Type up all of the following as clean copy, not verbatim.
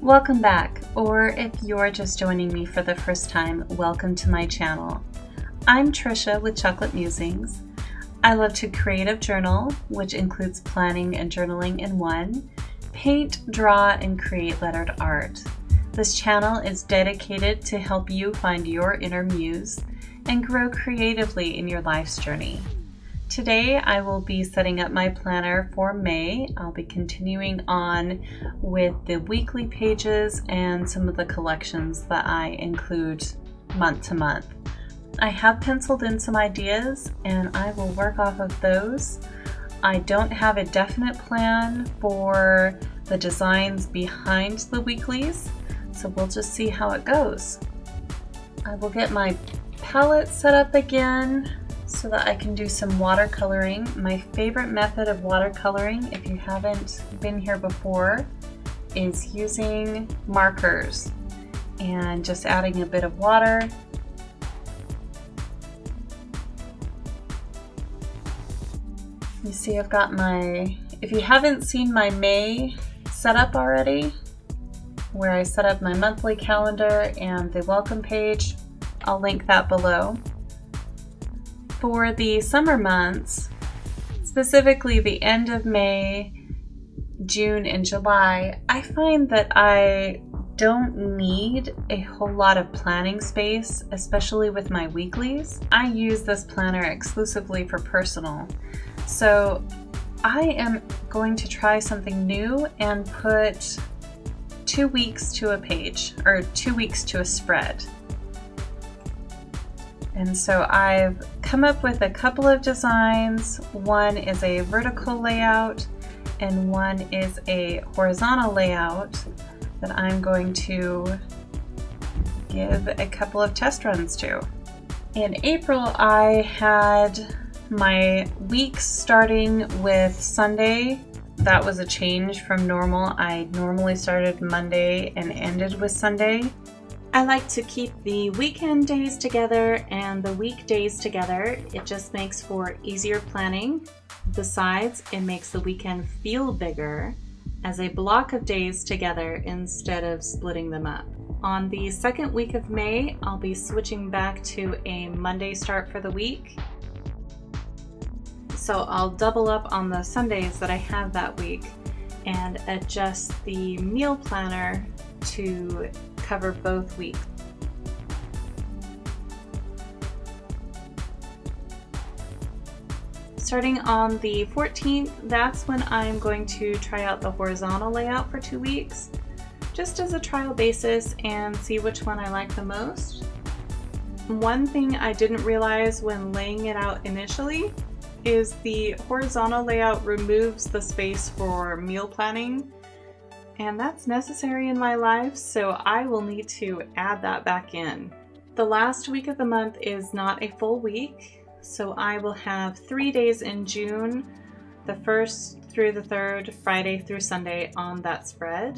Welcome back, or if you're just joining me for the first time, welcome to my channel. I'm Trisha with Chocolate Musings. I love to creative journal, which includes planning and journaling in one, paint, draw, and create lettered art. This channel is dedicated to help you find your inner muse and grow creatively in your life's journey. Today I will be setting up my planner for May. I'll be continuing on with the weekly pages and some of the collections that I include month to month. I have penciled in some ideas and I will work off of those. I don't have a definite plan for the designs behind the weeklies, so we'll just see how it goes. I will get my palette set up again so that I can do some watercoloring. My favorite method of watercoloring, if you haven't been here before, is using markers and just adding a bit of water. You see I've got my, if you haven't seen my May setup already, where I set up my monthly calendar and the welcome page, I'll link that below. For the summer months, specifically the end of May, June, and July, I find that I don't need a whole lot of planning space, especially with my weeklies. I use this planner exclusively for personal. So I am going to try something new and put 2 weeks to a page, or 2 weeks to a spread. And so I've come up with a couple of designs. One is a vertical layout and one is a horizontal layout that I'm going to give a couple of test runs to. In April, I had my weeks starting with Sunday. That was a change from normal. I normally started Monday and ended with Sunday. I like to keep the weekend days together and the weekdays together. It just makes for easier planning. Besides, it makes the weekend feel bigger as a block of days together instead of splitting them up. On the second week of May, I'll be switching back to a Monday start for the week. So I'll double up on the Sundays that I have that week and adjust the meal planner to cover both weeks. Starting on the 14th, that's when I'm going to try out the horizontal layout for 2 weeks, just as a trial basis and see which one I like the most. One thing I didn't realize when laying it out initially is the horizontal layout removes the space for meal planning, and that's necessary in my life, so I will need to add that back in. The last week of the month is not a full week, so I will have 3 days in June, the 1st through the 3rd, Friday through Sunday on that spread.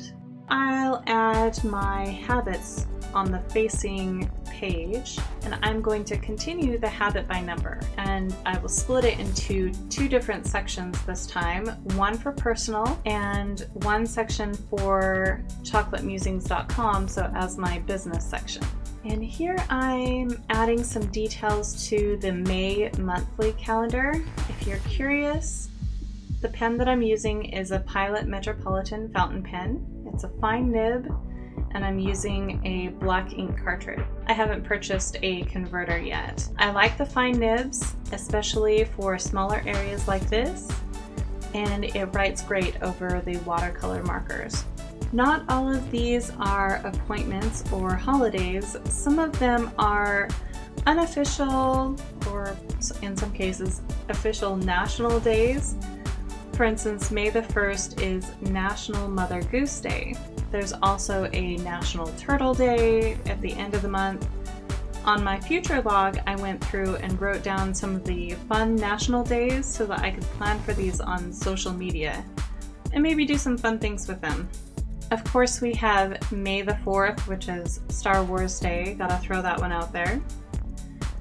I'll add my habits on the facing page, and I'm going to continue the habit by number, and I will split it into 2 different sections this time, one for personal and one section for chocolatemusings.com, so as my business section. And here I'm adding some details to the May monthly calendar. If you're curious, the pen that I'm using is a Pilot Metropolitan fountain pen. It's a fine nib, and I'm using a black ink cartridge. I haven't purchased a converter yet. I like the fine nibs, especially for smaller areas like this, and it writes great over the watercolor markers. Not all of these are appointments or holidays. Some of them are unofficial, or in some cases, official national days. For instance, May the 1st is National Mother Goose Day. There's also a National Turtle Day at the end of the month. On my future log, I went through and wrote down some of the fun national days so that I could plan for these on social media and maybe do some fun things with them. Of course, we have May the 4th, which is Star Wars Day. Gotta throw that one out there.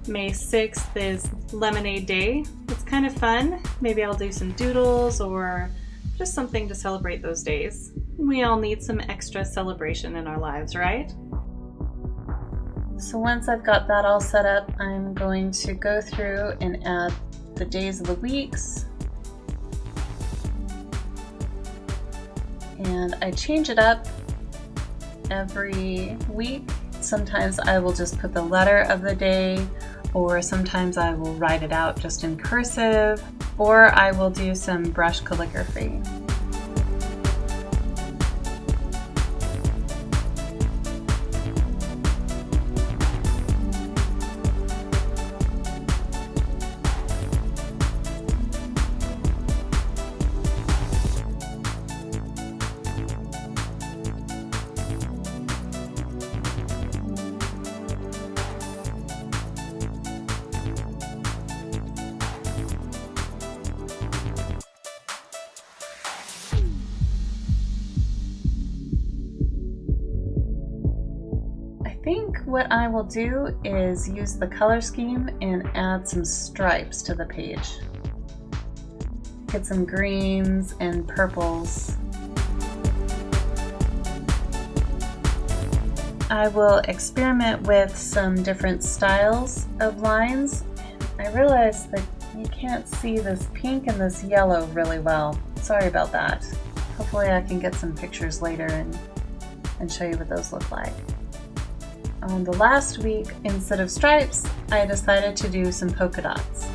May 6th is Lemonade Day. It's kind of fun. Maybe I'll do some doodles or just something to celebrate those days. We all need some extra celebration in our lives, right? So once I've got that all set up, I'm going to go through and add the days of the weeks. And I change it up every week. Sometimes I will just put the letter of the day, or sometimes I will write it out just in cursive, or I will do some brush calligraphy. I think what I will do is use the color scheme and add some stripes to the page. Get some greens and purples. I will experiment with some different styles of lines. I realize that you can't see this pink and this yellow really well. Sorry about that. Hopefully I can get some pictures later and show you what those look like. On the last week, instead of stripes, I decided to do some polka dots.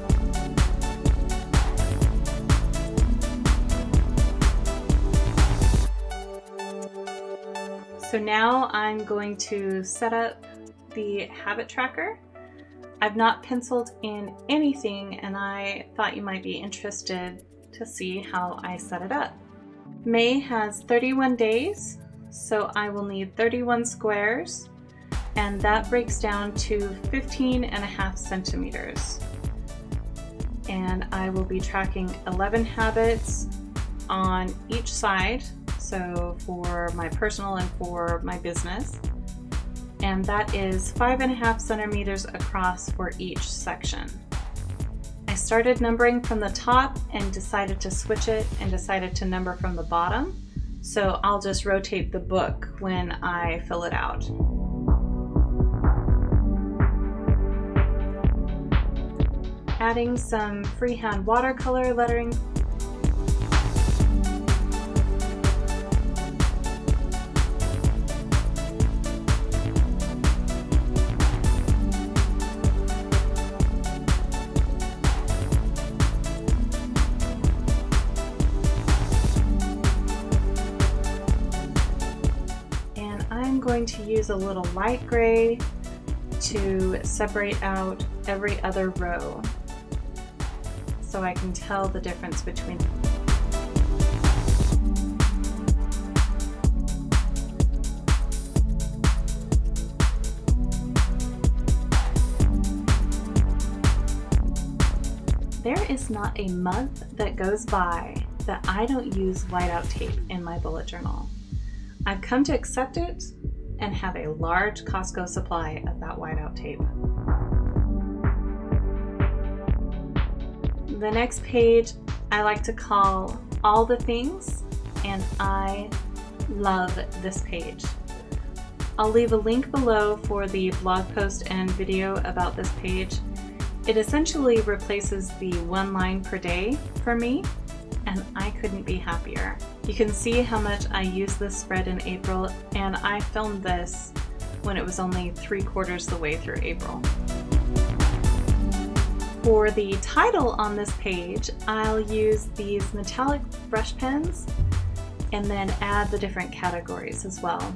So now I'm going to set up the habit tracker. I've not penciled in anything, and I thought you might be interested to see how I set it up. May has 31 days, so I will need 31 squares. And that breaks down to 15.5 centimeters. And I will be tracking 11 habits on each side, so for my personal and for my business. And that is 5.5 centimeters across for each section. I started numbering from the top and decided to switch it and decided to number from the bottom. So I'll just rotate the book when I fill it out. Adding some freehand watercolor lettering. And I'm going to use a little light gray to separate out every other row, so I can tell the difference between. There is not a month that goes by that I don't use whiteout tape in my bullet journal. I've come to accept it and have a large Costco supply of that whiteout tape. The next page I like to call All the Things, and I love this page. I'll leave a link below for the blog post and video about this page. It essentially replaces the one line per day for me, and I couldn't be happier. You can see how much I used this spread in April, and I filmed this when it was only 3/4 the way through April. For the title on this page, I'll use these metallic brush pens and then add the different categories as well.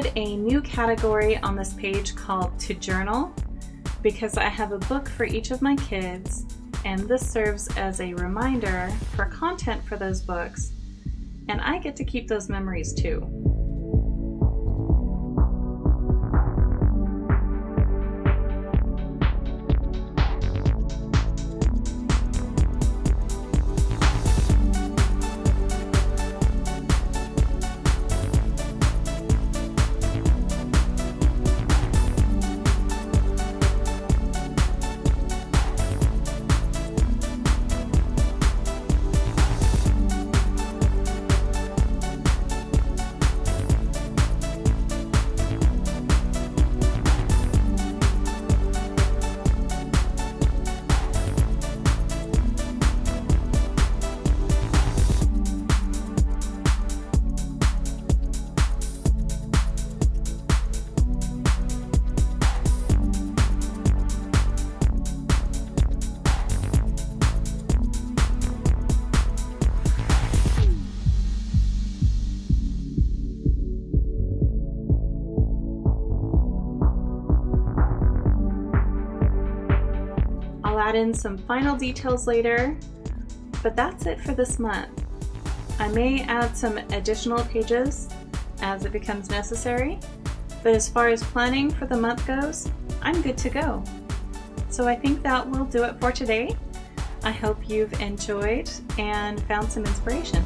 put a new category on this page called To Journal because I have a book for each of my kids, and this serves as a reminder for content for those books, and I get to keep those memories too. I'll add in some final details later, but that's it for this month. I may add some additional pages as it becomes necessary, but as far as planning for the month goes, I'm good to go. So I think that will do it for today. I hope you've enjoyed and found some inspiration.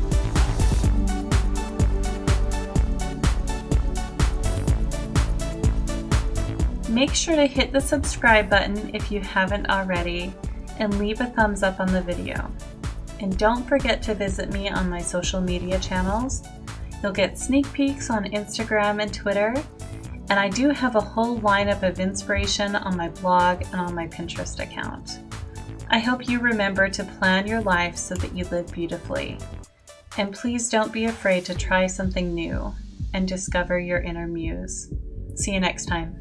Make sure to hit the subscribe button if you haven't already, and leave a thumbs up on the video. And don't forget to visit me on my social media channels. You'll get sneak peeks on Instagram and Twitter, and I do have a whole lineup of inspiration on my blog and on my Pinterest account. I hope you remember to plan your life so that you live beautifully. And please don't be afraid to try something new and discover your inner muse. See you next time.